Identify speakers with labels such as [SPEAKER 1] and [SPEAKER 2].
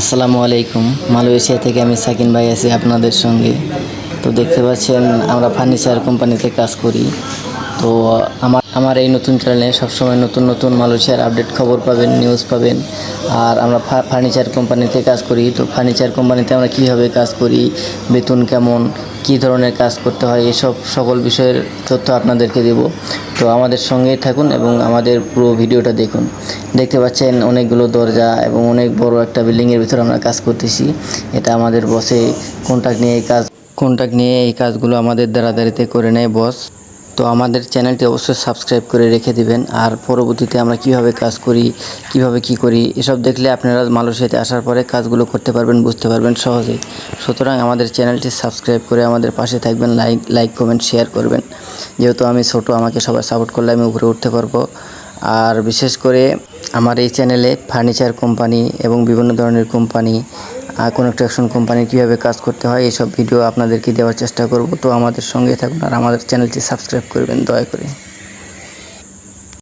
[SPEAKER 1] আসসালামু আলাইকুম। মালয়েশিয়া থেকে আমি সাকিন ভাই আছি আপনাদের সঙ্গে। তো দেখতে পাচ্ছেন আমরা ফার্নিচার কোম্পানিতে কাজ করি। তো আমার এই নতুন চ্যানেলে সবসময় নতুন নতুন মালয়েশিয়ার আপডেট খবর পাবেন, নিউজ পাবেন। আর আমরা ফার্নিচার কোম্পানিতে কাজ করি। তো ফার্নিচার কোম্পানিতে আমরা কীভাবে কাজ করি, বেতন কেমন, কী ধরনের কাজ করতে হয়, এসব সকল বিষয়ের তথ্য আপনাদেরকে দেব। তো আমাদের সঙ্গেই থাকুন এবং আমাদের পুরো ভিডিওটা দেখুন। দেখতে পাচ্ছেন অনেকগুলো দরজা এবং অনেক বড় একটা বিল্ডিংয়ের ভিতরে আমরা কাজ করতেছি। এটা আমাদের বসে কন্ট্রাক্ট নিয়ে এই কাজগুলো আমাদের দ্বারাদারিতে করে নেয় বস। তো আমাদের চ্যানেলটি অবশ্যই সাবস্ক্রাইব করে রেখে দিবেন। আর পরবর্তীতে আমরা কিভাবে কাজ করি, কিভাবে কি করি, এসব দেখলে আপনারা মালয়েশিয়াতে আসার পরে কাজগুলো করতে পারবেন, বুঝতে পারবেন সহজেই। সুতরাং আমাদের চ্যানেলটি সাবস্ক্রাইব করে আমাদের পাশে থাকবেন, লাইক কমেন্ট শেয়ার করবেন। যেহেতু আমি ছোট, আমাকে সবাই সাপোর্ট করলে আমি উপরে উঠতে পারবো। আর বিশেষ করে আমার এই চ্যানেলে ফার্নিচার কোম্পানি এবং বিভিন্ন ধরনের কোম্পানি, কনস্ট্রাকশন কোম্পানি কীভাবে কাজ করতে হয় এইসব ভিডিও আপনাদেরকে দেওয়ার চেষ্টা করব। তো আমাদের সঙ্গে থাকুন আর আমাদের চ্যানেলটি সাবস্ক্রাইব করবেন দয়া করে।